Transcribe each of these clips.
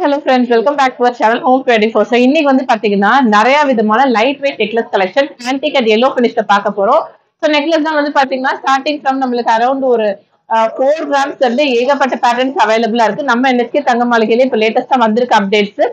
Hello friends, welcome back to our channel Home 24. So இன்னைக்கு வந்து பாத்தீங்கன்னா நிறைய விதமான light weight necklace collection antique and yellow ஃபினிஷ்ல பார்க்க போறோம். ஸோ நெக்லஸ் தான் வந்து பாத்தீங்கன்னா ஸ்டார்டிங் ஃப்ரம் நம்மளுக்கு அரௌண்ட் ஒரு 4 கிராம்ஸ் வந்து ஏகப்பட்ட பேட்டர்ன்ஸ் அவைலபிளா இருக்கு. நம்ம என்எஸ்கே தங்க மாளிகையில இப்போ லேட்டஸ்டா வந்திருக்க updates.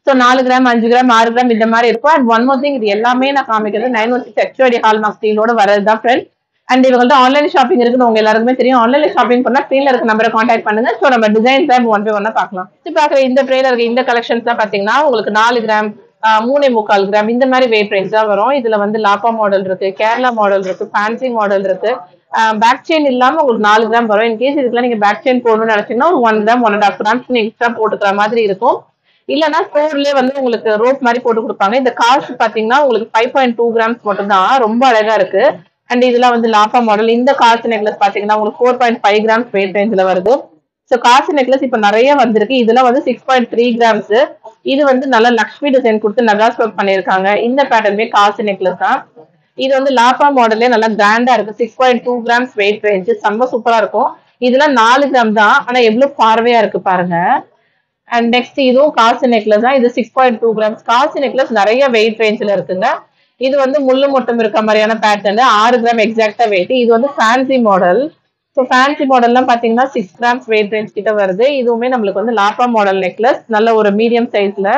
So 4 gram 5 gram 6 gram இந்த மாதிரி இருக்கும். அண்ட் ஒன் மோர் திங், இது எல்லாமே நான் காமிக்கிறது 916 HOD ஹால்மார்க் ஸ்டீலோட வரது தான் ஃப்ரெண்ட்ஸ். அண்ட் இவங்கள்ட்ட ஆன்லைன் ஷாப்பிங் இருக்குன்னு உங்க எல்லாருக்குமே தெரியும். ஆன்லைன்ல ஷாப்பிங் பண்ணா ஸ்க்ரீன்ல இருக்க நம்பரை கான்டாக்ட் பண்ணுங்க. ஸோ நம்ம டிசைன்ஸ் தான் ஒன் பை ஒன்னா பார்க்கலாம். பாக்குற இந்த ட்ரேல இருக்க இந்த கலெக்ஷன்ஸ் தான் பாத்தீங்கன்னா உங்களுக்கு 4 கிராம் 3.25 கிராம் இந்த மாதிரி வெயிட் ரேஞ்ச் தான் வரும். இதுல வந்து லாப்பா மாடல் இருக்கு, கேரளா மாடல் இருக்கு, ஃபேன்சி மாடல் இருக்கு. பேக் செயின் இல்லாம உங்களுக்கு 4 கிராம் வரும். இன்கேஸ் இதுக்குலாம் நீங்க பேக் செயின் போடணும்னு நினைச்சீங்கன்னா ஒரு 1 கிராம் 1.5 கிராம்ஸ் நீங்க எக்ஸ்ட்ரா போட்டுக்கிற மாதிரி இருக்கும். இல்லைன்னா ஸ்டோர்லயே வந்து உங்களுக்கு ரோப் மாதிரி போட்டு கொடுப்பாங்க. இந்த காஸ்ட் பாத்தீங்கன்னா உங்களுக்கு 5.2 கிராம்ஸ் மட்டும் தான். ரொம்ப அழகா இருக்கு. அண்ட் இதெல்லாம் வந்து லாப்பா மாடல். இந்த காசு நெக்லஸ் பாத்தீங்கன்னா உங்களுக்கு 4.5 கிராம்ஸ் வெயிட் ரேஞ்சில் வருது. ஸோ காசு நெக்லஸ் இப்ப நிறைய வந்திருக்கு. இதெல்லாம் வந்து 6.3 கிராம்ஸ். இது வந்து நல்ல லக்ஷ்மி டிசைன் கொடுத்து நகாஸ் ஒர்க் பண்ணிருக்காங்க. இந்த பேட்டர்னுமே காசு நெக்லஸ் தான். இது வந்து லாப்பா மாடல்லே நல்லா கிராண்டா இருக்கு. 6.2 கிராம்ஸ் வெயிட் ரேஞ்ச், செம்ம சூப்பரா இருக்கும். இதெல்லாம் 4 கிராம் தான், ஆனா எவ்வளவு பார்வையா இருக்கு பாருங்க. அண்ட் நெக்ஸ்ட் இதுவும் காசு நெக்லஸ் தான். இது 6.2 கிராம்ஸ். காசு நெக்லஸ் நிறைய வெயிட் ரேஞ்சில் இருக்குங்க. இது வந்து முள்ளு மட்டும் இருக்க மாதிரியான பேட்டர்ன், 6 கிராம் எக்ஸாக்டா வெயிட். இது வந்து ஃபேன்சி மாடல். ஸோ ஃபேன்சி மாடல்லாம் பாத்தீங்கன்னா 6 கிராம்ஸ் வெயிட் ரேஞ்ச் கிட்ட வருது. இதுவுமே நம்மளுக்கு வந்து லாப்பா மாடல் நெக்லஸ், நல்ல ஒரு மீடியம் சைஸ்ல.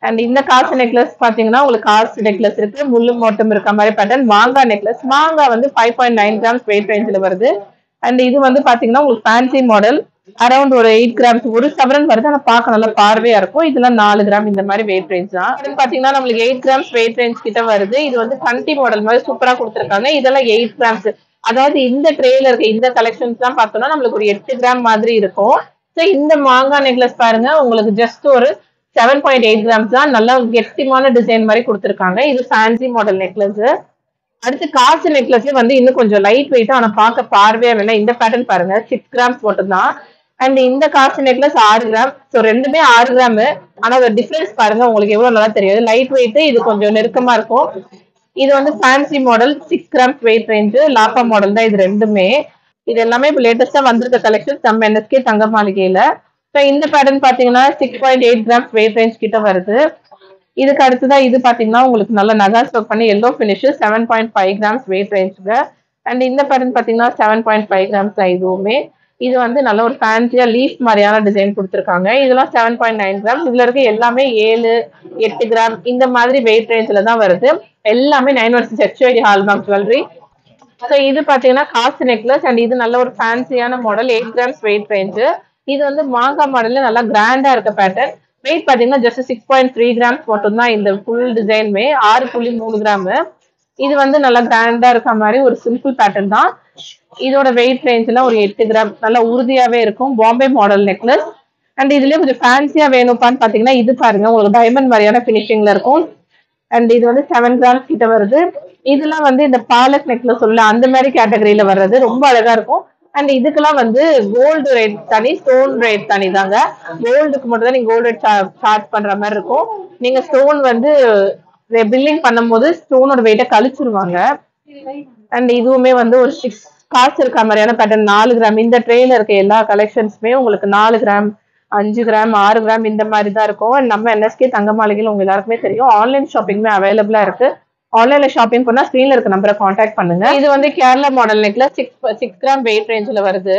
அண்ட் இந்த காசு நெக்லஸ் பாத்தீங்கன்னா உங்களுக்கு காசு நெக்லஸ் இருக்கு, முள்ளு மட்டும் இருக்க மாதிரி பேட்டர்ன். மாங்கா நெக்லஸ், மாங்கா வந்து 5.9 கிராம்ஸ் வெயிட் ரேஞ்சில் வருது. அண்ட் இது வந்து பாத்தீங்கன்னா உங்களுக்கு ஃபேன்சி மாடல், அரௌண்ட் ஒரு 8 கிராம்ஸ், ஒரு சவரன் வருது. ஆனா பார்க்க நல்லா பார்வையா இருக்கும். இதெல்லாம் 4 கிராம் இந்த மாதிரி வெயிட் ரேஞ்ச் தான். பாத்தீங்கன்னா நம்மளுக்கு 8 கிராம்ஸ் வெயிட் ரேஞ்ச் கிட்ட வருது. இது வந்து கண்டி மாடல் மாதிரி சூப்பரா கொடுத்துருக்காங்க. இதெல்லாம் 8 கிராம்ஸ். அதாவது இந்த ட்ரேல இருக்க இந்த கலெக்ஷன்ஸ் தான் பார்த்தோம்னா நம்மளுக்கு ஒரு 8 கிராம் மாதிரி இருக்கும். ஸோ இந்த மாங்கா நெக்லஸ் பாருங்க, உங்களுக்கு ஜஸ்ட் ஒரு 7.8 கிராம்ஸ் தான். நல்லா கெட்டிமான டிசைன் மாதிரி கொடுத்துருக்காங்க. இது ஃபேன்சி மாடல் நெக்லஸ். அடுத்து காசு நெக்லஸ்ல வந்து இன்னும் கொஞ்சம் லைட் வெயிட்டா ஆனா பார்க்க பார்வையா வேணா இந்த பேட்டர்ன் பாருங்க, 6 கிராம்ஸ் மட்டும் தான். அண்ட் இந்த காசு நெக்லஸ் 6 கிராம். ஸோ ரெண்டுமே 6 கிராம். ஆனா ஒரு டிஃபரன்ஸ் பாருங்க, உங்களுக்கு எவ்வளவு நல்லா தெரியாது. லைட் வெயிட், இது கொஞ்சம் நெருக்கமா இருக்கும். இது வந்து fancy model, 6 grams weight range. லாப்பா மாடல் தான் இது ரெண்டுமே. இது எல்லாமே இப்போ லேட்டஸ்டா வந்திருக்க கலெக்ஷன் நம்ம என்எஸ்கே தங்க மாளிகையில. ஸோ இந்த பேட்டர்ன் பாத்தீங்கன்னா 6.8 கிராம்ஸ் வெயிட் ரேஞ்ச் கிட்ட வருது. இதுக்கு அடுத்துதான் இது பாத்தீங்கன்னா உங்களுக்கு நல்ல நகாஸ் ஒர்க் பண்ணி எல்லோ பினிஷ், 7.5 கிராம்ஸ் வெயிட் ரேஞ்சுங்க. அண்ட் இந்த பேட்டர்ன் பாத்தீங்கன்னா 7.5 கிராம்ஸ் தான் இதுவுமே. இது வந்து நல்ல ஒரு ஃபேன்சியா லீஃப் மாதிரியான டிசைன் கொடுத்துருக்காங்க. இதெல்லாம் 7.9 கிராம். இதுல இருக்க எல்லாமே 7, 8 கிராம் இந்த மாதிரி வெயிட் ரேஞ்சில தான் வருது. எல்லாமே 916 HOD ஹால்மார்க் ஜுவல்லரி. ஸோ இது பாத்தீங்கன்னா காசு நெக்லஸ். அண்ட் இது நல்ல ஒரு ஃபேன்சியான மாடல், 8 கிராம்ஸ் வெயிட் ரேஞ்சு. இது வந்து மாங்கா மாடல்ல நல்லா கிராண்டா இருக்க பேட்டர்ன். வெயிட் பாத்தீங்கன்னா ஜஸ்ட் 6.3 கிராம்ஸ் மட்டும் தான். இந்த ஃபுல் டிசைனுமே 6.3 கிராம். இது வந்து நல்லா கிராண்டா இருக்க மாதிரி ஒரு சிம்பிள் பேட்டர்ன் தான். இதோட வெயிட் ரேஞ்ச்ல ஒரு 8 கிராம், நல்லா உறுதியாவே இருக்கும். Bombay model necklace. அண்ட் இதுலயே கொஞ்சம் ஃபேன்சியா வேணும்ப்பான்னு பாத்தீங்கன்னா இது பாருங்க, உங்களுக்கு டைமண்ட் மாதிரியான பினிஷிங்ல இருக்கும். அண்ட் இது வந்து 7 கிராம்ஸ் கிட்ட வருது. இதெல்லாம் வந்து இந்த பாலக் நெக்லஸ் சொல்ல அந்த மாதிரி கேட்டகரியில வர்றது, ரொம்ப அழகா இருக்கும். அண்ட் இதுக்கெல்லாம் வந்து கோல்டு ரேட் தனி, ஸ்டோன் ரேட் தனி தாங்க. கோல்டுக்கு மட்டும் தான் நீங்க கோல்டு ரேட் சார்ஜ் பண்ற மாதிரி இருக்கும். நீங்க ஸ்டோன் வந்து பில்லிங் பண்ணும்போது ஸ்டோனோட வெயிட்ட கழிச்சிருவாங்க. அண்ட் இதுவுமே வந்து ஒரு 6 காசு இருக்க மாதிரியான பேட்டர்ன், 4 கிராம். இந்த ட்ரெயில இருக்க எல்லா கலெக்ஷன்ஸுமே உங்களுக்கு 4 கிராம் 5 கிராம் 6 கிராம் இந்த மாதிரி தான் இருக்கும். நம்ம என்எஸ்கே தங்க மாளிகையில் உங்க எல்லாருக்குமே தெரியும், ஆன்லைன் ஷாப்பிங்குமே அவைலபிளா இருக்கு. ஆன்லைன்ல ஷாப்பிங் பண்ணா ஸ்க்ரீன்ல இருக்க நம்பரை கான்டாக்ட் பண்ணுங்க. இது வந்து Kerala model necklace, 6 gram wait ரேஞ்சில் வருது.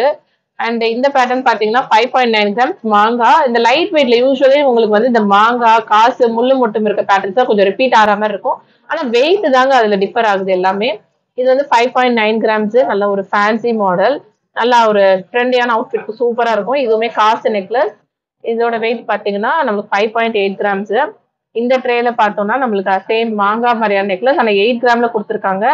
அண்ட் இந்த பேட்டர்ன் பாத்தீங்கன்னா 5.9 கிராம்ஸ் மாங்கா. இந்த லைட் வெயிட்ல யூஸ்வலி உங்களுக்கு வந்து இந்த மாங்கா காசு முள்ளு மட்டும் இருக்க பேட்டர்ன்ஸ் தான் கொஞ்சம் ரிப்பீட் ஆகிற மாதிரி இருக்கும். ஆனா வெயிட் தாங்க அதுல டிஃபர் ஆகுது எல்லாமே. இது வந்து 5.9 கிராம்ஸ், நல்ல ஒரு ஃபேன்சி மாடல், நல்லா ஒரு ட்ரெண்டியான அவுட்ஃபிட் சூப்பரா இருக்கும். இதுவுமே காசு நெக்லஸ். இதோட வெயிட் பாத்தீங்கன்னா நம்மளுக்கு 5.8 கிராம்ஸ். இந்த ட்ரேல பார்த்தோம்னா நம்மளுக்கு சேம் மாங்கா மாதிரியான நெக்லஸ், ஆனா 8 கிராம்ல கொடுத்துருக்காங்க.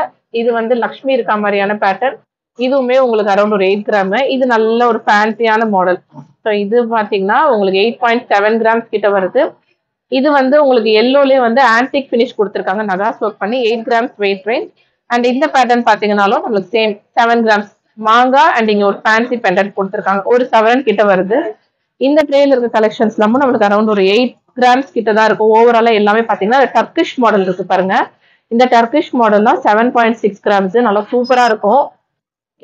இது வந்து லக்ஷ்மி இருக்க மாதிரியான பேட்டர்ன். இதுவுமே உங்களுக்கு அரௌண்ட் ஒரு 8 கிராம். இது நல்ல ஒரு ஃபேன்சியான மாடல். ஸோ இது பாத்தீங்கன்னா உங்களுக்கு 8.7 கிராம்ஸ் கிட்ட வருது. இது வந்து உங்களுக்கு எல்லோலயே வந்து ஆன்டிக் பினிஷ் கொடுத்துருக்காங்க, நகாஸ் ஒர்க் பண்ணி, 8 கிராம்ஸ் வெயிட் ரேஞ்ச். அண்ட் இந்த பேட்டர்ன் பாத்தீங்கன்னாலும் நம்மளுக்கு சேம் 7 கிராம்ஸ் மாங்கா. அண்ட் இங்க ஒரு ஃபேன்சி பெண்டன்ட் கொடுத்துருக்காங்க, ஒரு சவரன் கிட்ட வருது. இந்த ட்ரேல இருக்க கலெக்ஷன்ஸ் எல்லாமே நம்மளுக்கு அரௌண்ட் ஒரு 8 கிராம்ஸ் கிட்ட தான் இருக்கும். ஓவராலா எல்லாமே பாத்தீங்கன்னா டர்கிஷ் மாடல் இருக்கு பாருங்க. இந்த டர்கிஷ் மாடல் தான் 7.6 கிராம்ஸ், நல்லா சூப்பரா இருக்கும்.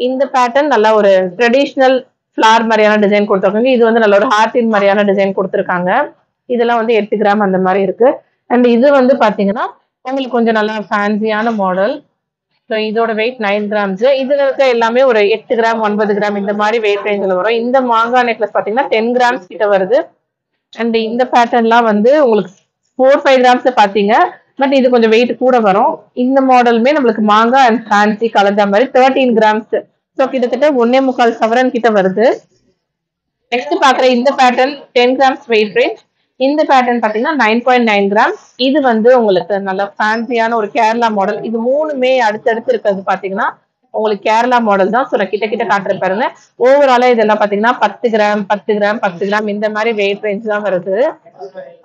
இந்த பேட்டர்ன் நல்லா ஒரு ட்ரெடிஷ்னல் ஃபிளார் மாதிரியான டிசைன் கொடுத்துருக்காங்க. இது வந்து நல்ல ஒரு ஹார்டின் மாதிரியான டிசைன் கொடுத்துருக்காங்க. இதெல்லாம் வந்து 8 கிராம் அந்த மாதிரி இருக்கு. அண்ட் இது வந்து பாத்தீங்கன்னா உங்களுக்கு கொஞ்சம் நல்லா ஃபேன்சியான மாடல். ஸோ இதோட வெயிட் 9 கிராம்ஸ். இதுல இருக்க எல்லாமே ஒரு 8 கிராம் 9 கிராம் இந்த மாதிரி வெயிட் ரேஞ்சில் வரும். இந்த மாங்காய் நெக்லஸ் பாத்தீங்கன்னா 10 கிராம்ஸ் கிட்ட வருது. அண்ட் இந்த பேட்டர்ன்லாம் வந்து உங்களுக்கு 4-5 கிராம்ஸ் பாத்தீங்க. பட் இது கொஞ்சம் வெயிட் கூட வரும். இந்த மாடலுமே நம்மளுக்கு மாங்காய் அண்ட் ஃபேன்சி கலந்த மாதிரி 13 கிராம்ஸ். ஸோ கிட்டத்தட்ட 1.25 சவரன் கிட்ட வருது. நெக்ஸ்ட் பாக்குற இந்த பேட்டர்ன் 10 கிராம்ஸ் வெயிட் ரேஞ்ச். இந்த பேட்டர்ன் பாத்தீங்கன்னா 9.9 கிராம். இது வந்து உங்களுக்கு நல்ல ஃபேன்சியான ஒரு கேரளா மாடல். இது மூணுமே அடுத்தடுத்து இருக்கிறது பாத்தீங்கன்னா உங்களுக்கு கேரளா மாடல் தான். ஸோ நான் கிட்ட காட்டுற பாருங்க. ஓவராலா இதெல்லாம் பாத்தீங்கன்னா 10 கிராம் 10 கிராம் 10 கிராம் இந்த மாதிரி வெயிட் ரேஞ்ச் தான் வருது.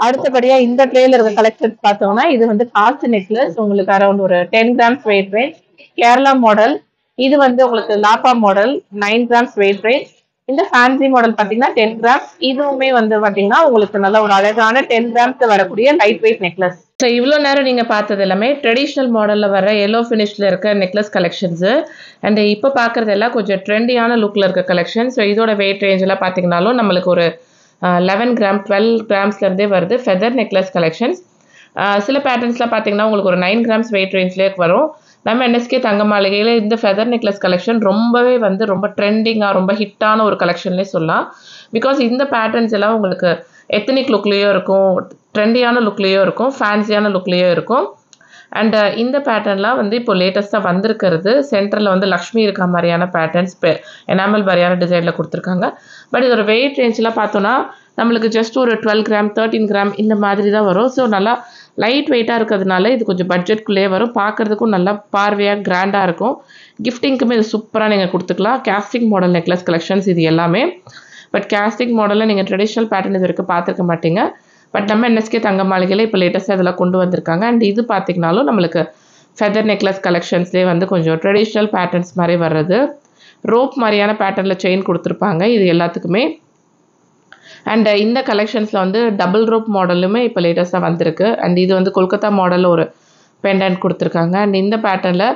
அடுத்தபடியா இந்த ட்ரேல இருக்க கலெக்ஷன்ஸ் பார்த்தோம்னா இது வந்து காஸ்ட் நெக்லஸ். உங்களுக்கு அரௌண்ட் ஒரு 10 grams weight range Kerala model. இது வந்து உங்களுக்கு லாப்பா மாடல் 9 கிராம்ஸ் வெயிட் ரேஞ்ச். இந்த ஃபேன்சி மாடல் பாத்தீங்கன்னா 10 கிராம்ஸ். இதுவுமே வந்து பாத்தீங்கன்னா உங்களுக்கு நல்ல ஒரு அழகான 10 கிராம்ஸ் வரக்கூடிய லைட் வெயிட் நெக்லஸ். ஸோ இவ்வளோ நேரம் நீங்கள் பார்த்தது எல்லாமே ட்ரெடிஷ்னல் மாடலில் வர எல்லோ ஃபினிஷில் இருக்க நெக்லஸ் கலெக்ஷன்ஸு. அண்ட் இப்போ பார்க்குறது எல்லாம் கொஞ்சம் ட்ரெண்டியான லுக்கில் இருக்க கலெக்ஷன். ஸோ இதோட வெயிட் ரேஞ்செல்லாம் பார்த்தீங்கன்னாலும் நம்மளுக்கு ஒரு 11 கிராம் 12 கிராம்ஸ்லேருந்தே வருது ஃபெதர் நெக்லஸ் கலெக்ஷன்ஸ். சில பேட்டர்ன்ஸ்லாம் பார்த்தீங்கன்னா உங்களுக்கு ஒரு 9 கிராம்ஸ் வெயிட் ரேஞ்ச்லேயே வரும். நம்ம என்எஸ்கே தங்க மாளிகையில் இந்த ஃபெதர் நெக்லஸ் கலெக்ஷன் ரொம்பவே வந்து ரொம்ப ட்ரெண்டிங்காக ரொம்ப ஹிட்டான ஒரு கலெக்ஷன்லேயே சொல்லலாம். பிகாஸ் இந்த பேட்டர்ன்ஸ் எல்லாம் உங்களுக்கு எத்தனிக் லுக்லேயும் இருக்கும், ட்ரெண்டியான லுக்லேயும் இருக்கும், ஃபேன்சியான லுக்லேயும் இருக்கும். அண்ட் இந்த பேட்டர்ன்லாம் வந்து இப்போ லேட்டஸ்ட்டாக வந்திருக்கிறது. சென்டரில் வந்து லக்ஷ்மி இருக்க மாதிரியான பேட்டர்ன்ஸ் எனாமல் மாதிரியான டிசைனில் கொடுத்துருக்காங்க. பட் இதோட வெயிட் ரேஞ்செலாம் பார்த்தோன்னா நம்மளுக்கு ஜஸ்ட் ஒரு 12 கிராம் 13 கிராம் இந்த மாதிரி தான் வரும். ஸோ நல்லா லைட் வெயிட்டாக இருக்கிறதுனால இது கொஞ்சம் பட்ஜெட்குள்ளேயே வரும். பார்க்குறதுக்கும் நல்லா பார்வையாக கிராண்டாக இருக்கும். கிஃப்டிங்க்குமே இது சூப்பராக நீங்கள் கொடுத்துக்கலாம். கேஸ்டிங் மாடல் நெக்லஸ் கலெக்ஷன்ஸ் இது எல்லாமே. பட் கேஸ்டிங் மாடலில் நீங்கள் ட்ரெடிஷ்னல் பேட்டர்ன் இது வரைக்கும் பார்த்துருக்க மாட்டீங்க. பட் நம்ம என்எஸ்கே தங்க மாளிகையில் இப்போ லேட்டஸ்ட்டாக இதெல்லாம் கொண்டு வந்திருக்காங்க. அண்ட் இது பார்த்திங்கனாலும் நம்மளுக்கு ஃபெதர் நெக்லஸ் கலெக்ஷன்ஸ்லேயே வந்து கொஞ்சம் ட்ரெடிஷ்னல் பேட்டர்ன்ஸ் மாதிரி வர்றது. ரோப் மாதிரியான பேட்டர்னில் செயின் கொடுத்துருப்பாங்க இது எல்லாத்துக்குமே. அண்ட் இந்த கலெக்ஷன்ஸில் வந்து டபுள் ரோப் மாடலுமே இப்போ லேட்டஸ்ட்டாக வந்திருக்கு. அண்ட் இது வந்து கொல்கத்தா மாடலில் ஒரு பெண்டன்ட் கொடுத்துருக்காங்க. அண்ட் இந்த பேட்டர்னில்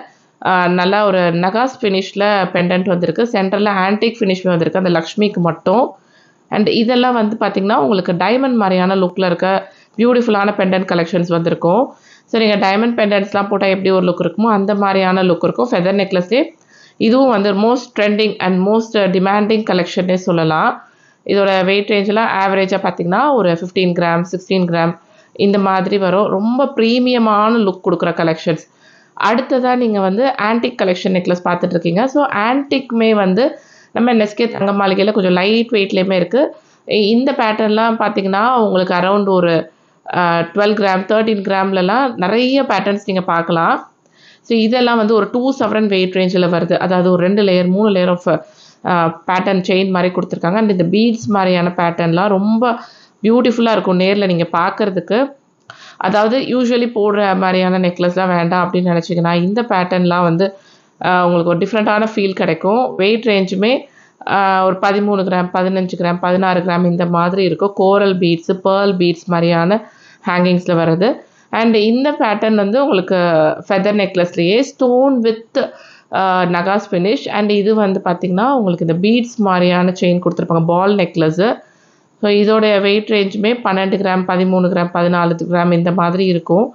நல்லா ஒரு நகாஸ் ஃபினிஷில் பெண்டன்ட் வந்திருக்கு. சென்டரில் ஆன்டிக் ஃபினிஷ்மே வந்திருக்கு அந்த லக்ஷ்மிக்கு மட்டும். அண்ட் இதெல்லாம் வந்து பார்த்திங்கன்னா உங்களுக்கு டைமண்ட் மாதிரியான லுக்கில் இருக்க பியூட்டிஃபுல்லான பெண்டன்ட் கலெக்ஷன்ஸ் வந்திருக்கும். ஸோ நீங்கள் டைமண்ட் பெண்டன்ட்ஸ்லாம் போட்டால் எப்படி ஒரு லுக் இருக்குமோ அந்த மாதிரியான லுக் இருக்கும். ஃபெதர் நெக்லஸ்லேயே இதுவும் வந்து most trending and most demanding கலெக்ஷன்னே சொல்லலாம். இதோட வெயிட் ரேஞ்செலாம் ஆவரேஜாக பார்த்திங்கன்னா ஒரு 15 கிராம் 16 கிராம் இந்த மாதிரி வரும். ரொம்ப ப்ரீமியமான லுக் கொடுக்குற கலெக்ஷன்ஸ். அடுத்ததாக நீங்கள் வந்து ஆன்டிக் கலெக்ஷன் நெக்லஸ் பார்த்துட்ருக்கீங்க. ஸோ ஆன்டிக்மே வந்து நம்ம என்எஸ்கே தங்க மாளிகையில் கொஞ்சம் லைட் வெயிட்லேயுமே இருக்குது. இந்த பேட்டர்ன்லாம் பார்த்திங்கன்னா உங்களுக்கு அரௌண்ட் ஒரு 12 கிராம் 13 கிராம்லலாம் நிறைய பேட்டர்ன்ஸ் நீங்கள் பார்க்கலாம். ஸோ இதெல்லாம் வந்து ஒரு 2 சவரன் வெயிட் ரேஞ்சில் வருது. அதாவது ஒரு 2 layer 3 layer of pattern chain மாதிரி கொடுத்துருக்காங்க. அண்ட் இந்த பீட்ஸ் மாதிரியான பேட்டர்ன்லாம் ரொம்ப பியூட்டிஃபுல்லாக இருக்கும் நேரில் நீங்கள் பார்க்குறதுக்கு. அதாவது யூஸ்வலி போடுற மாதிரியான நெக்லஸ்லாம் வேண்டாம் அப்படின்னு நினச்சிங்கன்னா இந்த பேட்டர்ன்லாம் வந்து உங்களுக்கு ஒரு டிஃப்ரெண்ட்டான ஃபீல் கிடைக்கும். வெயிட் ரேஞ்சுமே ஒரு 13 கிராம் 15 கிராம் 16 கிராம் இந்த மாதிரி இருக்கும். கோரல் பீட்ஸு பேர்ல் பீட்ஸ் மாதிரியான ஹேங்கிங்ஸில் வருது. அண்ட் இந்த பேட்டர்ன் வந்து உங்களுக்கு ஃபெதர் நெக்லஸ்லேயே ஸ்டோன் வித் நகாஸ் ஃபினிஷ். அண்ட் இது வந்து பார்த்திங்கன்னா உங்களுக்கு இந்த பீட்ஸ் மாதிரியான செயின் கொடுத்துருப்பாங்க பால் நெக்லஸ்ஸு. ஸோ இதோடைய வெயிட் ரேஞ்சுமே 12 கிராம் 13 கிராம் 14 கிராம் இந்த மாதிரி இருக்கும்.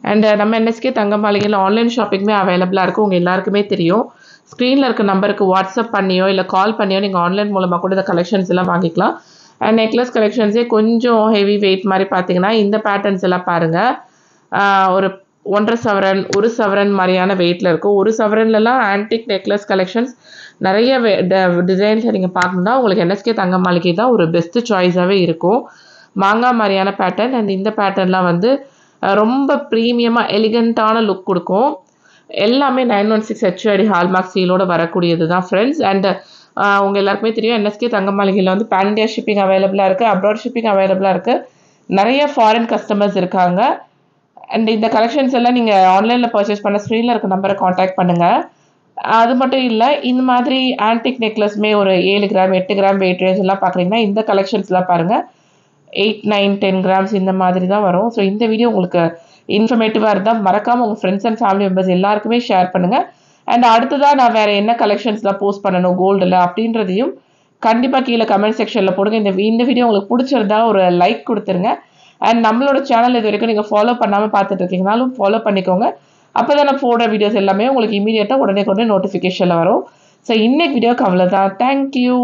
அண்ட் நம்ம என்எஸ்கே தங்க மாளிகையில் ஆன்லைன் ஷாப்பிங்குமே அவைலபிளாக இருக்கும். உங்கள் எல்லாருக்குமே தெரியும். ஸ்க்ரீனில் இருக்க நம்பருக்கு வாட்ஸ்அப் பண்ணியோ இல்லை கால் பண்ணியோ நீங்கள் ஆன்லைன் மூலமாக கூட இந்த கலெக்ஷன்ஸ் எல்லாம் வாங்கிக்கலாம். அண்ட் நெக்லஸ் கலெக்ஷன்ஸே கொஞ்சம் ஹெவி வெயிட் மாதிரி பார்த்தீங்கன்னா இந்த பேட்டர்ன்ஸ் எல்லாம் பாருங்கள். ஒரு 1.5 சவரன் 1 சவரன் மாதிரியான வெயிட்டில் இருக்கும். 1 சவரன்லலாம் ஆன்டிக் நெக்லஸ் கலெக்ஷன்ஸ் நிறைய டிசைன்ஸை நீங்கள் பார்க்கணுன்னா உங்களுக்கு என்எஸ்கே தங்க மாளிகை தான் ஒரு பெஸ்ட்டு சாய்ஸாகவே இருக்கும். மாங்காய் மாதிரியான பேட்டர்ன். அண்ட் இந்த பேட்டர்ன்லாம் வந்து ரொம்ப ப்ரீமியமாக எலிகண்ட்டான லுக் கொடுக்கும். எல்லாமே 916 HUID ஹால்மார்க் சீலோடு வரக்கூடியது தான் ஃப்ரெண்ட்ஸ். அண்ட் உங்கள் எல்லாருக்குமே தெரியும் என்எஸ்கே தங்க மாளிகையில் வந்து பேன் இண்டியா ஷிப்பிங் அவைலபிளாக இருக்குது, அப்ராட் ஷிப்பிங் அவைலபிளாக இருக்குது. நிறைய ஃபாரின் கஸ்டமர்ஸ் இருக்காங்க. அண்ட் இந்த கலெக்ஷன்ஸ் எல்லாம் நீங்கள் ஆன்லைனில் பர்ச்சேஸ் பண்ண ஸ்க்ரீனில் இருக்க நம்பரை காண்டாக்ட் பண்ணுங்கள். அது மட்டும் இல்லை, இந்த மாதிரி ஆன்டிக் நெக்லஸ்மே ஒரு 7 கிராம் 8 கிராம் வெயிட் ரேஞ்ச் எல்லாம் பார்க்குறீங்கன்னா இந்த கலெக்ஷன்ஸ்லாம் பாருங்கள் 8, 9, 10 கிராம்ஸ் இந்த மாதிரி தான் வரும். ஸோ இந்த வீடியோ உங்களுக்கு இன்ஃபர்மேட்டிவாக இருந்தால் மறக்காமல் உங்கள் ஃப்ரெண்ட்ஸ் அண்ட் ஃபேமிலி மெம்பர்ஸ் எல்லாருக்குமே ஷேர் பண்ணுங்கள். அண்ட் அடுத்ததாக நான் வேறு என்ன கலெக்ஷன்ஸ்லாம் போஸ்ட் பண்ணணும் கோல்டில் அப்படின்றதையும் கண்டிப்பா கீழே கமெண்ட் செக்ஷன்ல போடுங்க. இந்த வீடியோ உங்களுக்கு பிடிச்சிருந்தா ஒரு லைக் கொடுத்துருங்க. அண்ட் நம்மளோட சேனல் இது வரைக்கும் நீங்க ஃபாலோ பண்ணாம பார்த்துட்டு இருக்கீங்கனாலும் ஃபாலோ பண்ணிக்கோங்க. அப்பதான் நான் போடுற வீடியோஸ் எல்லாமே உங்களுக்கு இமீடியட்டா உடனே நோட்டிஃபிகேஷன்ல வரும். ஸோ இன்னைக்கு வீடியோக்கு அவ்வளோதான். தேங்க்யூ.